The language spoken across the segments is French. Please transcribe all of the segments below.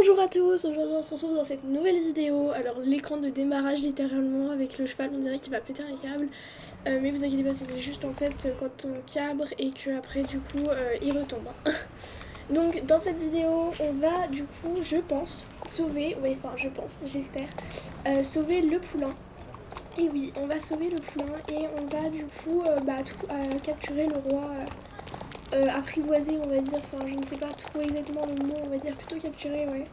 Bonjour à tous, aujourd'hui on se retrouve dans cette nouvelle vidéo. Alors l'écran de démarrage littéralement avec le cheval, on dirait qu'il va péter un câble. Mais vous inquiétez pas, c'était juste en fait quand on cabre et que après du coup il retombe. Donc dans cette vidéo on va du coup je pense sauver, j'espère, sauver le poulain. Et oui, on va sauver le poulain et on va du coup capturer le roi. Apprivoiser on va dire, enfin je ne sais pas trop exactement le mot, on va dire plutôt capturer, ouais.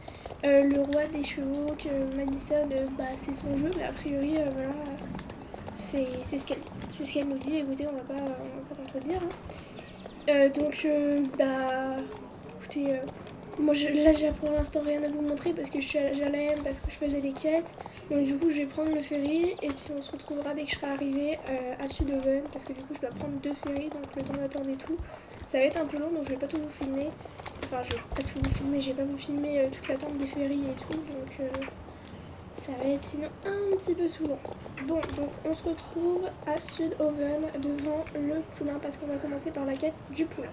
Le roi des chevaux que Madison, c'est son jeu, mais a priori voilà, c'est ce qu'elle nous dit, écoutez on va pas contredire. Écoutez, moi là j'ai pour l'instant rien à vous montrer parce que je suis à Jalem, parce que je faisais des quêtes, donc du coup je vais prendre le ferry et puis on se retrouvera dès que je serai arrivée à Sudhoven, parce que du coup je dois prendre 2 ferries, donc le temps d'attendre et tout. Ça va être un peu long donc je vais pas tout vous filmer. Enfin je vais pas tout vous filmer, je vais pas vous filmer toute l'attente des ferries et tout, donc ça va être sinon un petit peu saoulant. Bon, donc on se retrouve à Sudhoven devant le poulain parce qu'on va commencer par la quête du poulain.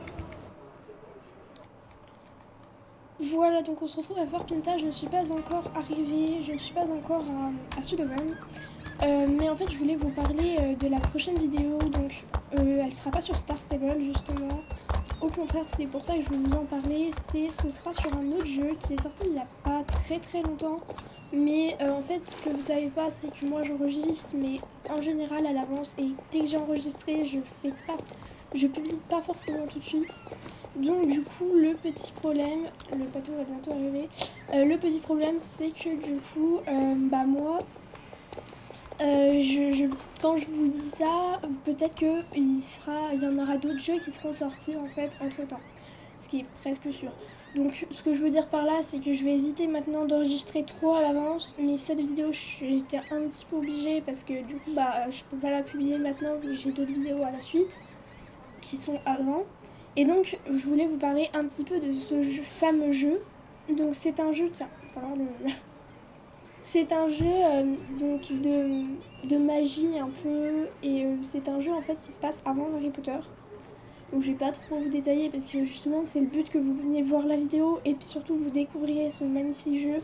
Voilà, donc on se retrouve à Fort Pinta, je ne suis pas encore arrivée, je ne suis pas encore à Sudhoven. Mais en fait je voulais vous parler de la prochaine vidéo, donc elle sera pas sur Star Stable justement. Au contraire, c'est pour ça que je vais vous en parler. Ce sera sur un autre jeu qui est sorti il n'y a pas très longtemps. Mais en fait, ce que vous savez pas, c'est que moi j'enregistre, mais en général à l'avance. Et dès que j'ai enregistré, je publie pas forcément tout de suite. Donc du coup, le petit problème, le bateau va bientôt arriver. Le petit problème, c'est que du coup, moi. Quand je vous dis ça, peut-être qu'il y en aura d'autres jeux qui seront sortis en fait entre temps, ce qui est presque sûr. Donc ce que je veux dire par là, c'est que je vais éviter maintenant d'enregistrer trop à l'avance, mais cette vidéo j'étais un petit peu obligée parce que du coup je peux pas la publier maintenant vu que j'ai d'autres vidéos à la suite qui sont avant. Et donc je voulais vous parler un petit peu de ce fameux jeu. Donc c'est un jeu, tiens, voilà c'est un jeu de magie un peu, et c'est un jeu en fait qui se passe avant Harry Potter. Donc je vais pas trop vous détailler parce que justement c'est le but que vous veniez voir la vidéo et puis surtout vous découvriez ce magnifique jeu.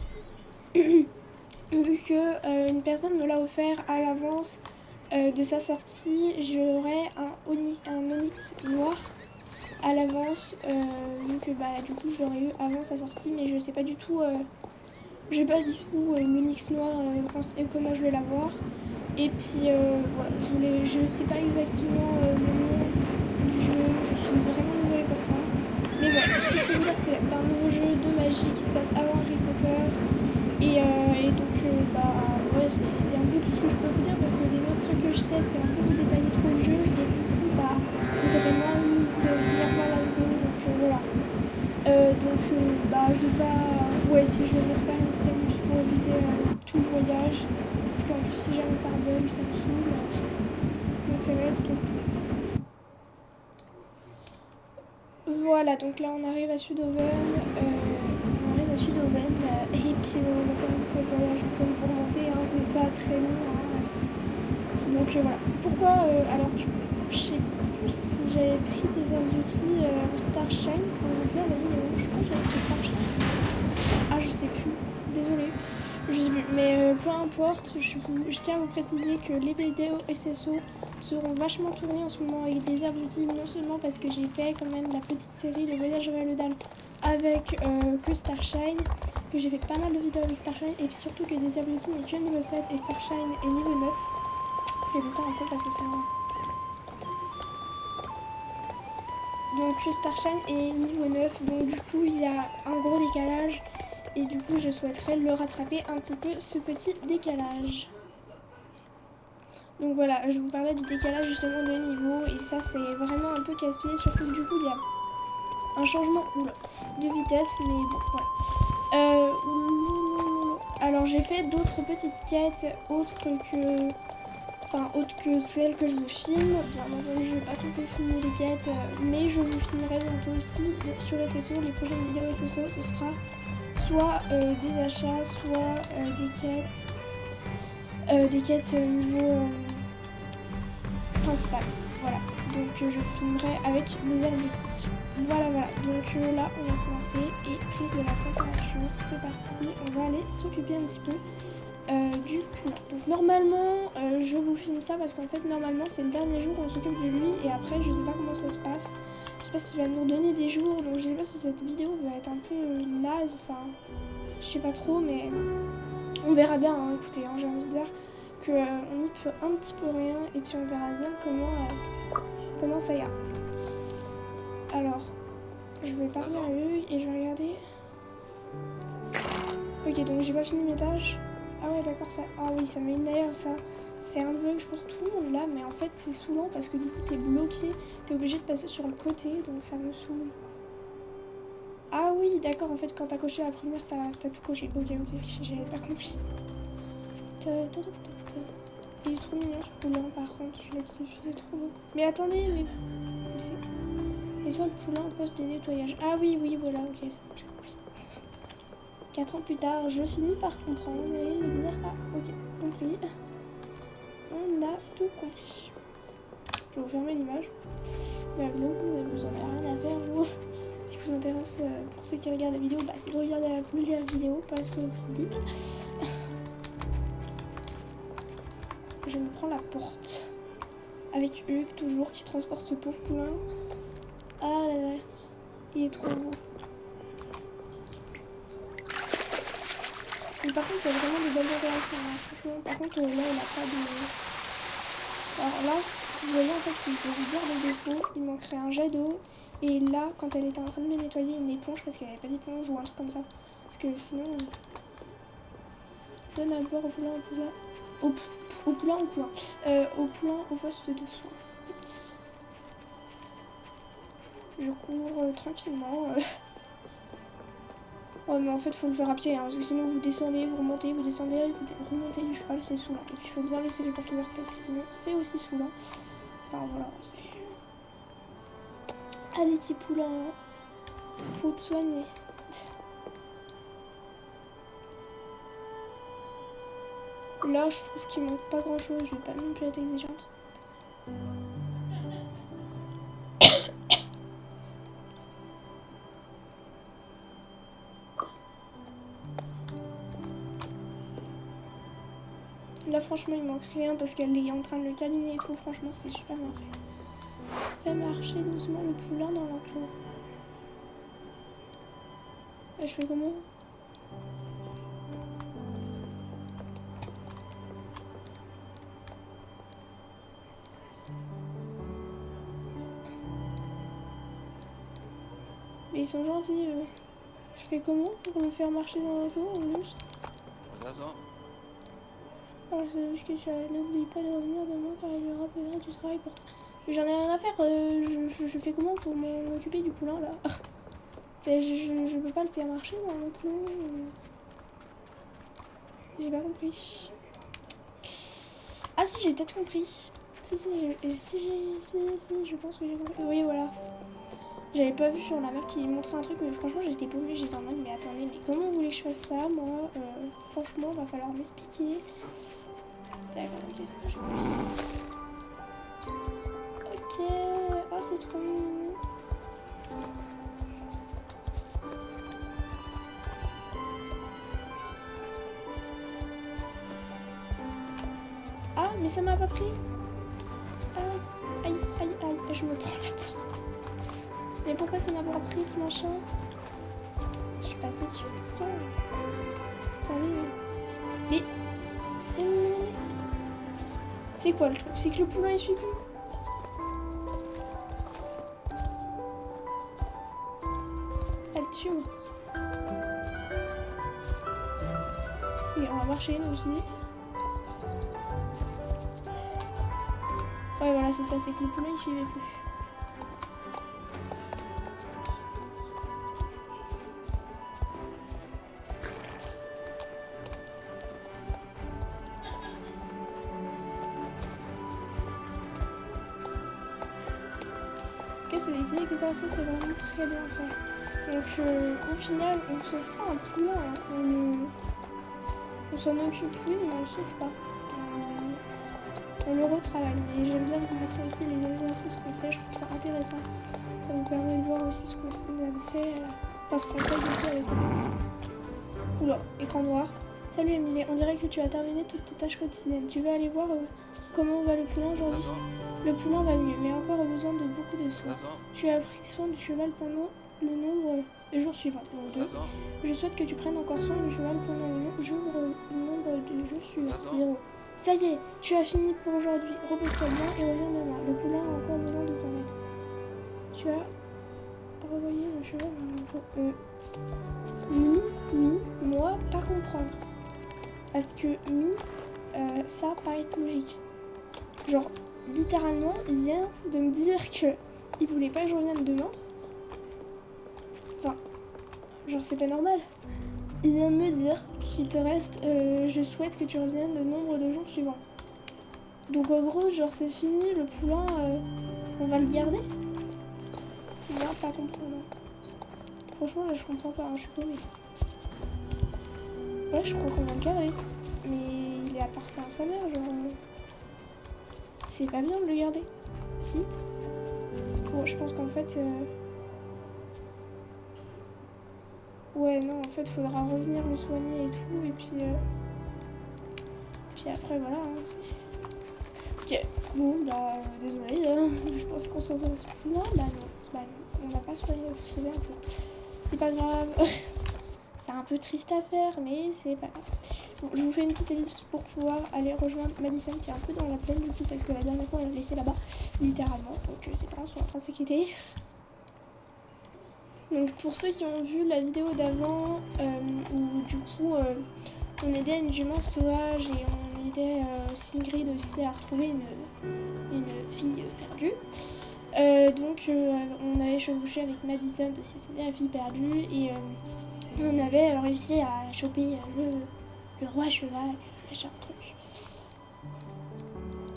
Vu que une personne me l'a offert à l'avance de sa sortie, j'aurai un onyx noir à l'avance, vu que du coup je l'aurais eu avant sa sortie, mais je sais pas du tout j'ai pas du tout l'Onyx noir comment je vais l'avoir. Et puis voilà, je sais pas exactement le nom du jeu, je suis vraiment désolée pour ça. Mais voilà, tout ce que je peux vous dire, c'est un nouveau jeu de magie qui se passe avant Harry Potter. Et donc, ouais, c'est un peu tout ce que je peux vous dire parce que les autres trucs que je sais, c'est un peu vous détailler trop le jeu. Et du coup, vous aurez moins envie de venir voir la vidéo, donc voilà. Je vais pas. Ouais, si je vais me refaire une petite année pour éviter tout le voyage. Parce qu'en plus, si jamais ça rebelle, ça me saoule. Donc ça va être casse-pied. Voilà, donc là on arrive à Sudhoven. Et puis on va faire un petit peu le voyage ensemble pour monter. Hein, c'est pas très long. Hein. Donc voilà. Pourquoi alors, je sais plus si j'avais pris des outils Starshine pour le faire la vidéo. Je crois que j'avais pris Starshine. Ah, je sais plus. Désolée. Je sais plus. Mais peu importe, je tiens à vous préciser que les vidéos SSO seront vachement tournées en ce moment avec des abrutis, non seulement parce que j'ai fait quand même la petite série Le Voyage vers le Dalle avec que Starshine, que j'ai fait pas mal de vidéos avec Starshine, et puis surtout que des abrutis n'est que niveau 7 et Starshine est niveau 9. J'ai vu ça un peu parce que c'est un... Donc Starshine est niveau 9, donc du coup il y a un gros décalage. Et du coup, je souhaiterais le rattraper un petit peu, ce petit décalage. Donc voilà, je vous parlais du décalage justement de niveau. Et ça, c'est vraiment un peu casse-pied. Surtout que du coup, il y a un changement de vitesse. Mais bon, voilà. Alors, j'ai fait d'autres petites quêtes autres que celles que je vous filme. Bien entendu, je ne vais pas tout vous filmer les quêtes. Mais je vous filmerai bientôt aussi sur SSO. Les prochaines vidéos SSO, ce sera... soit des achats, soit des quêtes niveau principal. Voilà. donc je filmerai avec des airs petits. Voilà, donc là on va se lancer et prise de la température, c'est parti, on va aller s'occuper un petit peu du poulain. Donc normalement je vous filme ça parce qu'en fait normalement c'est le dernier jour où on s'occupe de lui et après je sais pas comment ça se passe. Je sais pas s'il va nous donner des jours, donc je sais pas si cette vidéo va être un peu naze, enfin je sais pas trop, mais on verra bien, hein, écoutez, hein, j'ai envie de dire qu'on y peut un petit peu rien et puis on verra bien comment ça ira. Alors, je vais parler à eux et je vais regarder. Ok, donc j'ai pas fini mes tâches. Ah ouais, d'accord, ça. Ah oui, ça m'énerve ça. C'est un bug, je pense que tout le monde l'a, mais en fait c'est saoulant parce que du coup t'es bloqué, t'es obligé de passer sur le côté, donc ça me saoule. Ah oui, d'accord, en fait quand t'as coché la première, t'as tout coché. Ok, j'avais pas compris. Il est trop mignon ce poulain par contre, je l'ai il est trop beau. Mais attendez, mais c'est... Et soit le poulain au poste de nettoyage. Ah oui, voilà, ok, c'est bon, j'ai compris. 4 ans plus tard, je finis par comprendre et me dire, ah ok, compris. On a tout compris. Je vais vous fermer l'image. Mais bon, vous en avez rien à faire, vous. Ce qui vous intéresse, pour ceux qui regardent la vidéo, bah, c'est de regarder la vidéo, pas le son positif. Je me prends la porte. Avec Hugues, toujours, qui transporte ce pauvre poulain. Ah là là, il est trop beau. Mais par contre, il y a vraiment de belles interactions, hein, franchement. Par contre, là, il n'a pas de... Alors là, vous voyez, en fait, si je peux vous dire les défauts, il manquerait un jet d'eau. Et là, quand elle était en train de me nettoyer une éponge, parce qu'elle n'avait pas d'éponge ou un truc comme ça. Parce que sinon... Donne à boire au poulain, au poulain. Au poulain, au poste de soin. Je cours tranquillement. Oh mais en fait faut le faire à pied, hein, parce que sinon vous descendez, vous remontez, vous descendez, vous remontez du cheval, c'est saoulant. Et puis il faut bien laisser les portes ouvertes parce que sinon c'est aussi saoulant. Enfin voilà, c'est... Allez petits poulains, faut te soigner. Là je trouve qu'il manque pas grand chose, je vais pas non plus être exigeante. Là franchement il manque rien parce qu'elle est en train de le câliner et tout, franchement c'est super bien fait. Fais marcher doucement le poulain dans l'enclos. Je fais comment? Mais ils sont gentils. Je fais comment pour le faire marcher dans l'enclos en plus? Alors c'est juste que n'oublie pas de revenir demain car il y aura peut-être du travail pour toi. Mais j'en ai rien à faire, je fais comment pour m'en occuper du poulain là? Je peux pas le faire marcher dans l'enclos. J'ai pas compris. Ah si, j'ai peut-être compris. Si, je pense que j'ai compris. Oui, voilà. J'avais pas vu sur la map qui montrait un truc, mais franchement j'étais paumée, j'étais en mode mais attendez, mais comment vous voulez que je fasse ça? Moi, franchement, va falloir m'expliquer. D'accord, ok, c'est bon, j'ai compris. Ok, oh c'est trop mignon. Ah, mais ça m'a pas pris. Ah, aïe, je me prends la porte. Mais pourquoi ça m'a pas pris ce machin? Je suis passée sur le temps. Attendez. Mais... C'est quoi le truc? C'est que le poulain il suit plus. Allez, suis-moi. Et on va marcher nous aussi. Ouais voilà c'est ça, c'est que le poulain il suivait plus. Ok, c'est des idées que ça c'est vraiment très bien fait. Donc au final on ne sauve pas un poulain, hein. On s'en occupe plus mais on le sauve pas. On le retravaille, mais j'aime bien vous montrer aussi les exercices qu'on fait, je trouve ça intéressant. Ça vous permet de voir aussi ce qu'on a fait, ce qu'on fait du coup avec le poulain. Oula, écran noir. Salut Émilie, on dirait que tu as terminé toutes tes tâches quotidiennes. Tu veux aller voir comment va le poulain aujourd'hui? Le poulain va mieux, mais encore besoin de beaucoup de soins. Tu as pris soin du cheval pendant le nombre de jours suivants. Donc 2. Je souhaite que tu prennes encore soin du cheval pendant le nombre de jours suivants. 0. Ça y est, tu as fini pour aujourd'hui. Repose-toi bien et reviens demain. Le poulain a encore besoin de ton aide. Tu as revoyé le cheval moi, pas comprendre. Parce que ça paraît être logique. Genre, littéralement, il vient de me dire que il voulait pas que je revienne demain. Enfin, genre, c'est pas normal. Il vient de me dire qu'il te reste, je souhaite que tu reviennes le nombre de jours suivants. Donc en gros, genre c'est fini, le poulain, on va le garder? Moi, pas comprendre. Franchement, là, je comprends pas, hein, je suis paumée. Ouais, je crois qu'on va le garder. Mais il appartient à sa mère, genre... C'est pas bien de le garder. Si. Bon, je pense qu'en fait... Ouais, non, en fait, faudra revenir le soigner et tout, et puis... Puis après, voilà, hein, ok, bon, bah, désolé, je pensais qu'on s'en faisait plus loin, bah non, on va pas soigner le cheval, c'est pas grave. C'est un peu triste à faire, mais c'est pas grave. Bon, je vous fais une petite ellipse pour pouvoir aller rejoindre Madison qui est un peu dans la plaine du coup, parce que la dernière fois on l'a laissé là-bas, littéralement, donc ses parents sont en train de s'inquiéter. Donc pour ceux qui ont vu la vidéo d'avant, où du coup on aidait une jument sauvage et on aidait Sigrid aussi à retrouver une fille perdue. Donc on avait chevauché avec Madison parce que c'était la fille perdue et on avait réussi à choper le roi cheval, machin truc.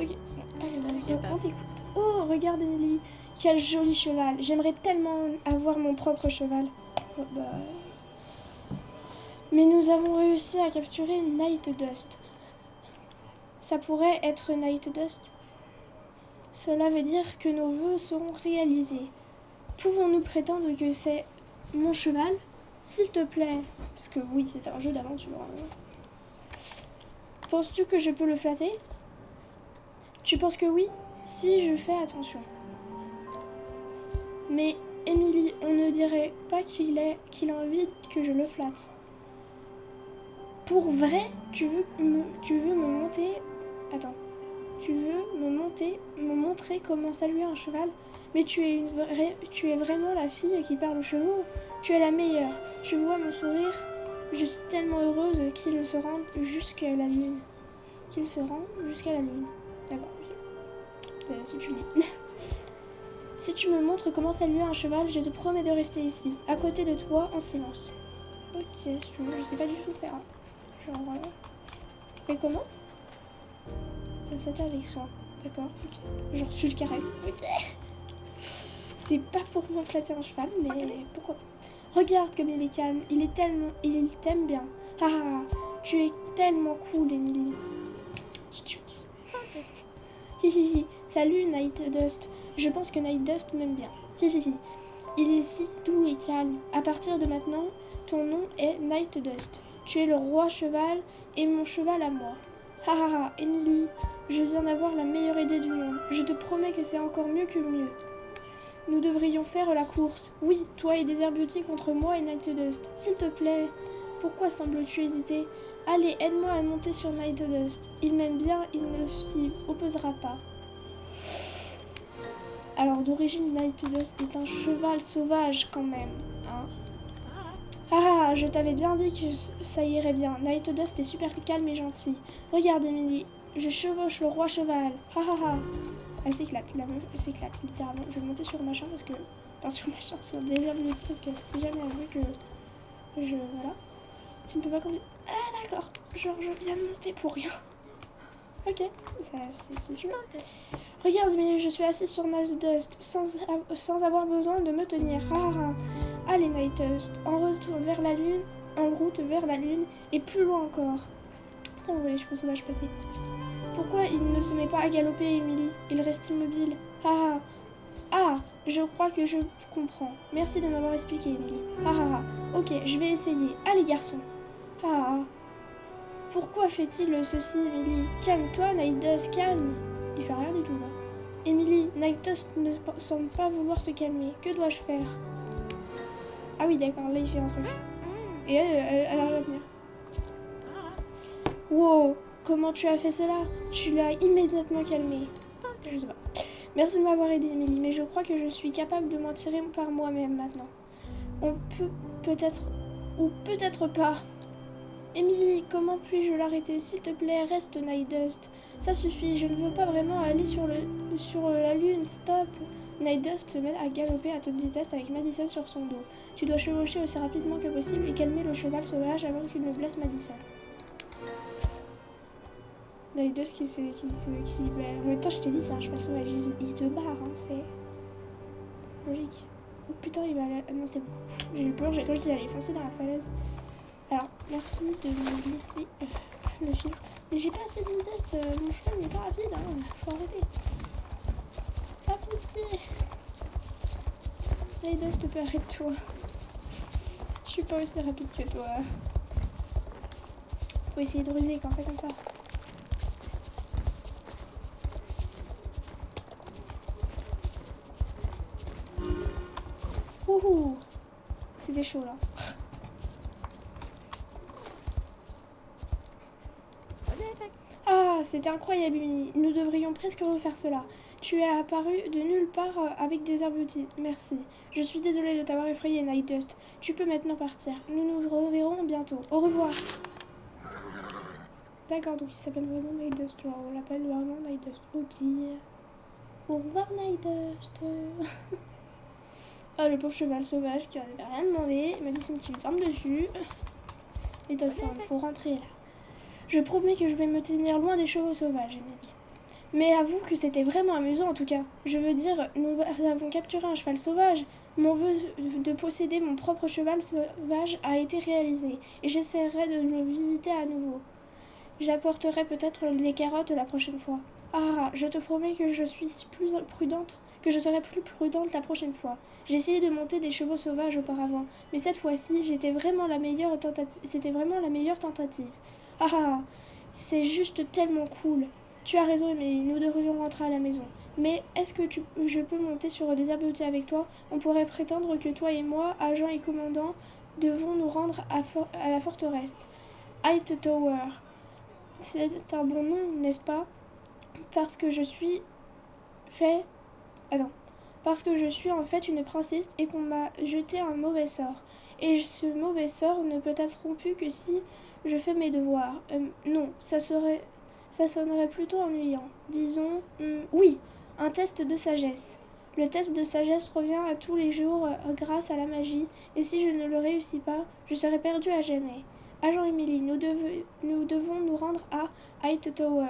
Ok, allez, on t'écoute. Oh, regarde Emily, quel joli cheval. J'aimerais tellement avoir mon propre cheval. Oh, bah... Mais nous avons réussi à capturer Night Dust. Ça pourrait être Night Dust. Cela veut dire que nos vœux seront réalisés. Pouvons-nous prétendre que c'est mon cheval? S'il te plaît. Parce que oui, c'est un jeu d'aventure. Penses-tu que je peux le flatter? Tu penses que oui? Si je fais attention. Mais Émilie, on ne dirait pas qu'il a envie que je le flatte. Pour vrai, tu veux me monter... Attends. Tu veux me montrer comment saluer un cheval? Mais tu es vraiment la fille qui parle aux chevaux. Tu es la meilleure. Tu vois mon sourire? Je suis tellement heureuse qu'il se rende jusqu'à la lune. D'accord. Si tu lis. Si tu me montres comment saluer un cheval, je te promets de rester ici, à côté de toi, en silence. Ok, si tu veux, je sais pas du tout faire. Hein. Genre, fais comment? Le fais avec soin. D'accord, ok. Genre, tu le caresses. Ok. C'est pas pour moi flatter un cheval, mais pourquoi pas. Regarde comme il est calme. Il t'aime bien. Ah, tu es tellement cool, Emily. Hihihi. Salut, Night Dust. Je pense que Night Dust m'aime bien. Hihihi. Il est si doux et calme. À partir de maintenant, ton nom est Night Dust. Tu es le roi cheval et mon cheval à moi. Ha ha ha, Emily, je viens d'avoir la meilleure idée du monde. Je te promets que c'est encore mieux que mieux. Nous devrions faire la course. Oui, toi et Desert Beauty contre moi et Night Dust. S'il te plaît. Pourquoi sembles-tu hésiter? Allez, aide-moi à monter sur Night Dust. Il m'aime bien, il ne s'y opposera pas. Alors d'origine, Night Dust est un cheval sauvage quand même. Hein? Ah, je t'avais bien dit que ça irait bien. Night Dust est super calme et gentil. Regarde Emily, je chevauche le roi cheval. Ha ha ha. Elle s'éclate, la meuf s'éclate littéralement. Je vais monter sur machin parce que... Enfin sur machin, sur Desert Beauty parce qu'elle sait jamais avoué que... Voilà. Tu ne peux pas conduire. Ah d'accord. Genre je viens de monter pour rien. Ok, ça, si tu veux. Regarde, mais je suis assise sur Night Dust sans avoir besoin de me tenir. Allez, Night Dust, en route vers la lune et plus loin encore. Oh, ouais, les chevaux sauvages passer. Pourquoi il ne se met pas à galoper, Emily? Il reste immobile. Ah ah. Je crois que je comprends. Merci de m'avoir expliqué, Emily. Ah ah ah. Ok, je vais essayer. Allez, garçon. Ah ah. Pourquoi fait-il ceci, Emily? Calme-toi, Nightdust, calme. Il fait rien du tout, là. Emily, Nightdust ne semble pas vouloir se calmer. Que dois-je faire? Ah oui, d'accord, là il fait un truc. Et elle arrive à tenir. Wow, comment tu as fait cela? Tu l'as immédiatement calmé. Je sais pas. Merci de m'avoir aidé, Emily, mais je crois que je suis capable de m'en tirer par moi-même maintenant. On peut peut-être... ou peut-être pas. Emily, comment puis-je l'arrêter? S'il te plaît, reste, Nightdust. Ça suffit, je ne veux pas vraiment aller sur la lune. Stop. Nightdust se met à galoper à toute vitesse avec Madison sur son dos. Tu dois chevaucher aussi rapidement que possible et calmer le cheval sauvage avant qu'il ne blesse Madison. Nightdust qui... bah, en même temps, je t'ai dit, c'est un cheval sauvage. Il se barre, hein, c'est logique. Oh putain, il va aller... Ah non, c'est bon. J'ai eu peur, j'ai cru qu'il allait foncer dans la falaise. Alors, merci de me laisser le suivre. Mais j'ai pas assez de vitesse, mon cheval n'est pas rapide, hein. Faut arrêter. Pas pitié. Nightdust, te peux arrête-toi. Je suis pas aussi rapide que toi. Faut essayer de ruser quand c'est comme ça. Wouhou. C'était chaud là. Ah, c'était incroyable, Emily. Nous devrions presque refaire cela. Tu es apparu de nulle part avec des abrutis. Merci. Je suis désolée de t'avoir effrayé, Nightdust. Tu peux maintenant partir. Nous nous reverrons bientôt. Au revoir. D'accord, donc il s'appelle vraiment Nightdust. On l'appelle vraiment Nightdust. Ok. Au revoir, Nightdust. Ah, le pauvre cheval sauvage qui n'avait rien demandé. Il m'a dit qu'il me tombe dessus. Et dans ça, il faut rentrer là. Je promets que je vais me tenir loin des chevaux sauvages, Emily. Mais avoue que c'était vraiment amusant en tout cas. Je veux dire, nous avons capturé un cheval sauvage. Mon vœu de posséder mon propre cheval sauvage a été réalisé. Et j'essaierai de le visiter à nouveau. J'apporterai peut-être des carottes la prochaine fois. Ah, je te promets que je suis plus prudente, que je serai plus prudente la prochaine fois. J'ai essayé de monter des chevaux sauvages auparavant, mais cette fois-ci, c'était vraiment la meilleure tentative. Ah, c'est juste tellement cool. Tu as raison, Emily, nous devrions rentrer à la maison. Mais est-ce que je peux monter sur des abrutis avec toi? On pourrait prétendre que toi et moi, agents et commandants, devons nous rendre à la forteresse. Hightower. C'est un bon nom, n'est-ce pas? Parce que je suis fait... Attends. Parce que je suis en fait une princesse et qu'on m'a jeté un mauvais sort. Et ce mauvais sort ne peut être rompu que si je fais mes devoirs. Non, ça sonnerait plutôt ennuyant. Disons, oui, un test de sagesse. Le test de sagesse revient à tous les jours grâce à la magie, et si je ne le réussis pas, je serai perdue à jamais. Agent Emily, nous devons nous rendre à Hightower.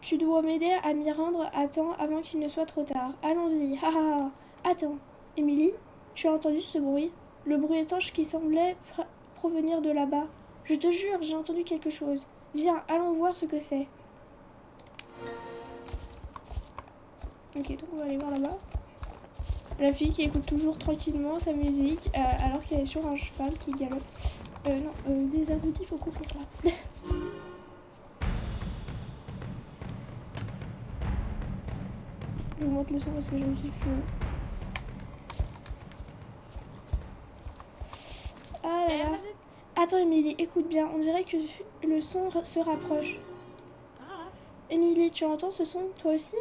Tu dois m'aider à m'y rendre à temps avant qu'il ne soit trop tard. Allons-y, ha ha ha. Attends, Emily, tu as entendu ce bruit? Le bruit étanche qui semblait provenir de là-bas. Je te jure, j'ai entendu quelque chose. Viens, allons voir ce que c'est. Ok, donc on va aller voir là-bas. La fille qui écoute toujours tranquillement sa musique alors qu'elle est sur un cheval qui galope. Non, des abrutis, faut qu'on coupe là. Je vous montre le son parce que je kiffe le... Ah là là. Attends, Emily, écoute bien. On dirait que le son se rapproche. Emily, tu entends ce son, toi aussi?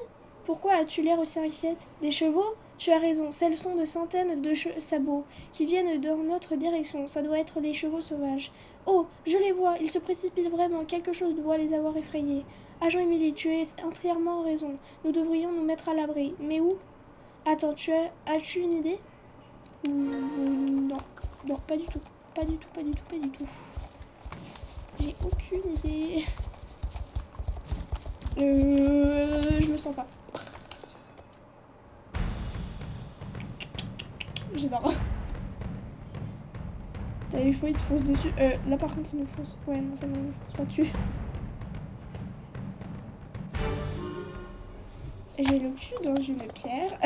Pourquoi as-tu l'air aussi inquiète? Des chevaux? Tu as raison, c'est le son de centaines de sabots qui viennent dans notre direction. Ça doit être les chevaux sauvages. Oh, je les vois, ils se précipitent vraiment. Quelque chose doit les avoir effrayés. Agent Emily, tu as entièrement raison. Nous devrions nous mettre à l'abri. Mais où? Attends, as-tu une idée? Non, non, pas du tout. Pas du tout, pas du tout, pas du tout. J'ai aucune idée. Je me sens pas. J'adore. T'as eu faux, il te fonce dessus. Là par contre il nous fonce. Ouais non, ça ne nous fonce pas dessus. J'ai le cul dans une pierre.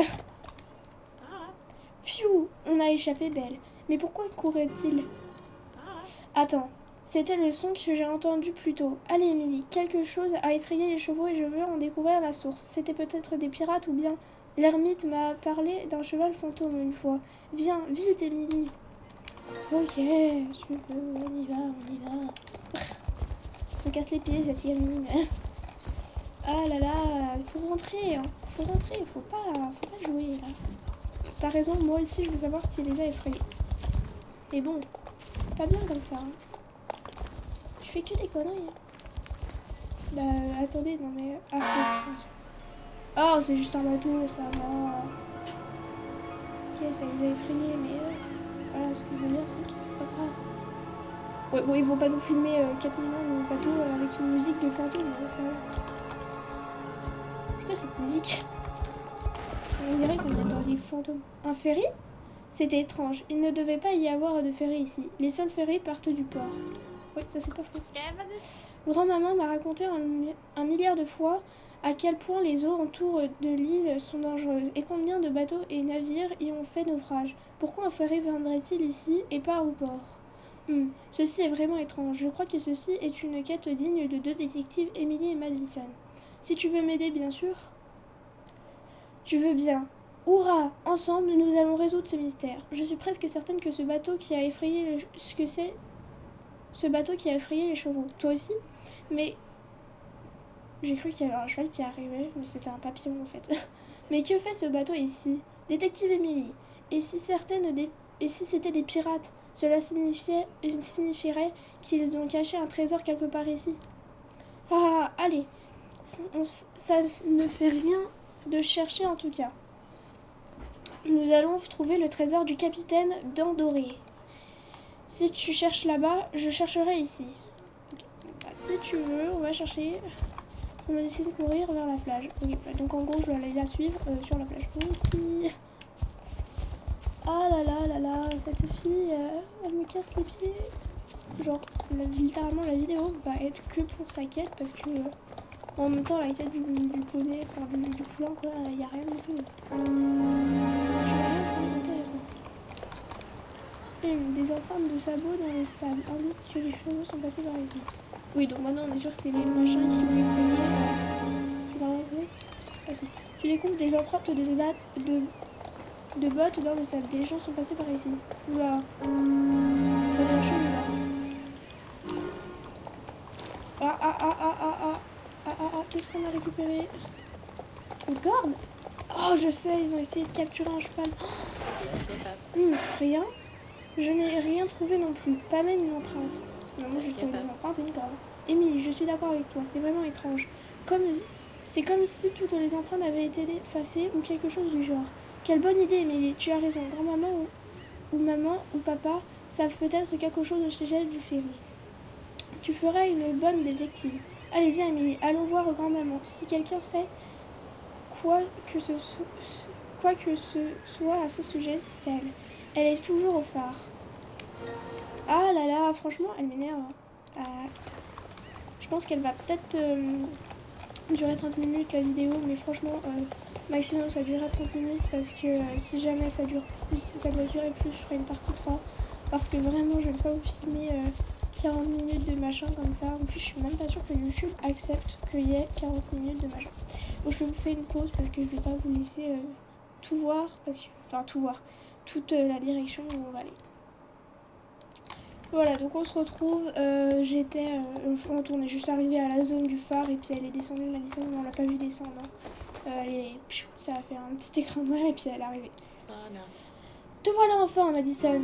Pfiou, on a échappé belle. Mais pourquoi courait-il? Attends, c'était le son que j'ai entendu plus tôt. Allez, Émilie, quelque chose a effrayé les chevaux et je veux en découvrir la source. C'était peut-être des pirates ou bien... L'ermite m'a parlé d'un cheval fantôme une fois. Viens, vite, Émilie. Ok, super, on y va, on y va. On casse les pieds, cette gamine. Ah là là, faut rentrer, hein. Faut rentrer, faut pas jouer, là. T'as raison, moi aussi, je veux savoir ce qui les a effrayés. Mais bon, pas bien comme ça, hein. Je fais que des conneries, hein. Bah, attendez, non mais... Ah, oh, c'est juste un bateau, ça va. Ok, ça les a effrayés, mais... voilà, ce que je veux dire, c'est que c'est pas grave. Ouais, bon, ils vont pas nous filmer 4 millions de bateaux avec une musique de fantôme, mais ça va. C'est quoi cette musique? On dirait qu'on est dans les fantômes. Un ferry? C'était étrange. Il ne devait pas y avoir de ferry ici. Les seuls ferries partent du port. Oui, ça c'est pas faux. Grand-maman m'a raconté un milliard de fois à quel point les eaux autour de l'île sont dangereuses et combien de bateaux et navires y ont fait naufrage. Pourquoi un ferry viendrait-il ici et pas au port? Ceci est vraiment étrange. Je crois que ceci est une quête digne de deux détectives, Emily et Madison. Si tu veux m'aider, bien sûr. Tu veux bien. Hurrah! Ensemble, nous allons résoudre ce mystère. Je suis presque certaine que ce bateau qui a effrayé ce bateau qui a effrayé les chevaux. Toi aussi? Mais j'ai cru qu'il y avait un cheval qui arrivait, mais c'était un papillon en fait. Mais que fait ce bateau ici? Détective Emily. Et si c'était des pirates? Cela signifierait qu'ils ont caché un trésor quelque part ici. Ah, allez. Ça ne fait rien de chercher en tout cas. Nous allons trouver le trésor du capitaine Dandoré. Si tu cherches là-bas, je chercherai ici. Bah, si tu veux, on va chercher. On va essayer de courir vers la plage. Oui, bah, donc en gros, je dois aller la suivre sur la plage. Oui. Ah là là là là, cette fille, elle me casse les pieds. Genre, littéralement, la vidéo va être que pour sa quête parce que en même temps, la quête du poney, enfin du poulain, quoi, il n'y a rien du tout. Je vais rien trouver intéressant. Des empreintes de sabots dans le sable indiquent que les chevaux sont passés par ici. Oui, donc maintenant on est sûr que c'est les machins qui ont effrayé. Tu vas retrouver? Ah, si. Tu découvres des empreintes de bottes dans le sable. Des gens sont passés par ici. Oula. Ça devient chaud là. Qu'est-ce qu'on a récupéré? Une corne? Oh, je sais, ils ont essayé de capturer un cheval. Rien. Je n'ai rien trouvé non plus, pas même une empreinte. Non, moi j'ai trouvé des empreintes et une corne. Émilie, je suis d'accord avec toi, c'est vraiment étrange. C'est comme si toutes les empreintes avaient été effacées ou quelque chose du genre. Quelle bonne idée, Émilie, tu as raison. Grand-maman ou maman ou papa savent peut-être quelque chose au sujet du ferry. Tu ferais une bonne détective. Allez, viens, Émilie, allons voir grand-maman. Si quelqu'un sait quoi que ce soit à ce sujet, c'est elle. Elle est toujours au phare. Ah là là, franchement, elle m'énerve. Je pense qu'elle va peut-être durer 30 minutes la vidéo, mais franchement, maximum ça durera 30 minutes parce que si jamais ça dure plus, si ça doit durer plus, je ferai une partie 3. Parce que vraiment, je ne vais pas vous filmer 40 minutes de machin comme ça. En plus, je suis même pas sûre que YouTube accepte qu'il y ait 40 minutes de machin. Donc, je vous fais une pause parce que je vais pas vous laisser tout voir, enfin tout voir, toute la direction où on va aller. Voilà, donc on se retrouve. On est juste arrivé à la zone du phare et puis elle est descendue, Madison, mais on l'a pas vu descendre. Ça a fait un petit écran noir et puis elle est arrivée. Te voilà enfin, Madison.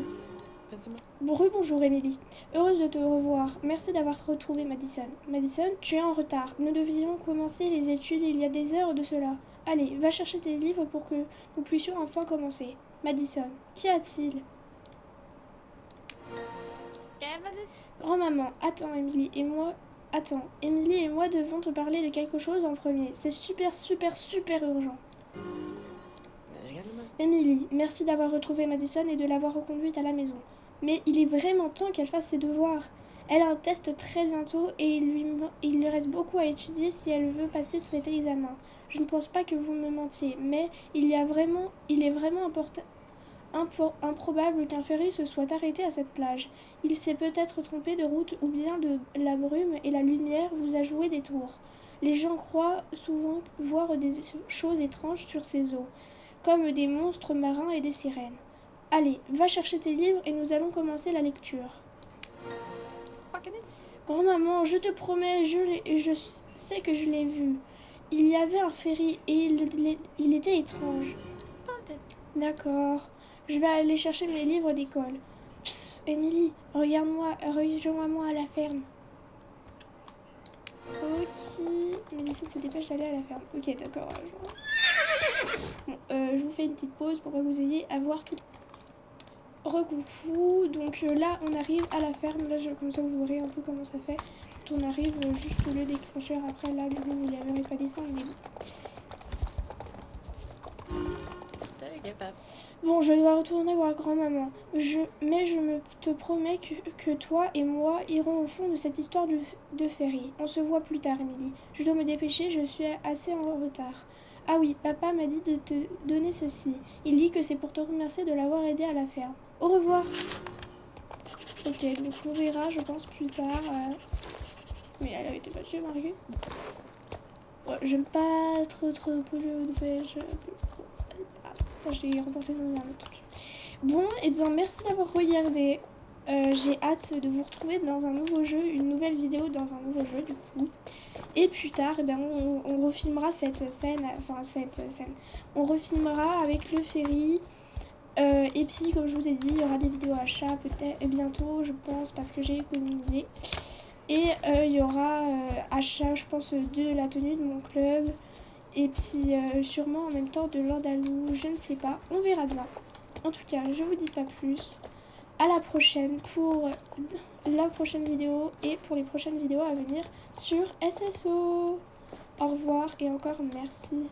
Bonjour, Emily. Heureuse de te revoir. Merci d'avoir retrouvé Madison. Madison, tu es en retard. Nous devions commencer les études il y a des heures de cela. Allez, va chercher tes livres pour que nous puissions enfin commencer. Madison, qu'y a-t-il? Grand-maman, attends, Emily et moi devons te parler de quelque chose en premier. C'est super urgent. Emily, merci d'avoir retrouvé Madison et de l'avoir reconduite à la maison. Mais il est vraiment temps qu'elle fasse ses devoirs. Elle a un test très bientôt et il lui reste beaucoup à étudier si elle veut passer cet examen. Je ne pense pas que vous me mentiez, mais il est vraiment improbable qu'un ferry se soit arrêté à cette plage. Il s'est peut-être trompé de route ou bien la brume et la lumière vous a joué des tours. Les gens croient souvent voir des choses étranges sur ces eaux, comme des monstres marins et des sirènes. Allez, va chercher tes livres et nous allons commencer la lecture. Grand-maman, je te promets, je sais que je l'ai vu. Il y avait un ferry et il était étrange. D'accord. Je vais aller chercher mes livres d'école. Psst, Émilie, rejoins-moi à la ferme. Ok. Mélissa se dépêche d'aller à la ferme. Ok, d'accord. Bon, je vous fais une petite pause pour que vous ayez à voir tout. Recoucou. Donc là, on arrive à la ferme. Là, comme ça, vous verrez un peu comment ça fait. On arrive juste au lieu déclencheur. Après, là, du coup, vous ne verrez pas descendre. Mais bon, je dois retourner voir grand-maman. Mais je te promets que toi et moi irons au fond de cette histoire de ferry. On se voit plus tard, Émilie. Je dois me dépêcher, je suis assez en retard. Ah oui, papa m'a dit de te donner ceci. Il dit que c'est pour te remercier de l'avoir aidé à la ferme. Au revoir. Ok, donc on verra, je pense, plus tard. Mais elle avait été pas déjà marquée. Ouais, j'aime pas trop de pêche. Ça, j'ai remporté dans un autre truc. Bon, et bien merci d'avoir regardé. J'ai hâte de vous retrouver dans un nouveau jeu, une nouvelle vidéo dans un nouveau jeu du coup. Et plus tard, on refilmera cette scène, on refilmera avec le ferry. Et puis, comme je vous ai dit, il y aura des vidéos achats peut-être bientôt, je pense, parce que j'ai économisé. Et il y aura achat, je pense, de la tenue de mon club. Et puis sûrement en même temps de l'Andalou, je ne sais pas, on verra bien. En tout cas, je vous dis pas plus. À la prochaine pour la prochaine vidéo et pour les prochaines vidéos à venir sur SSO. Au revoir et encore merci.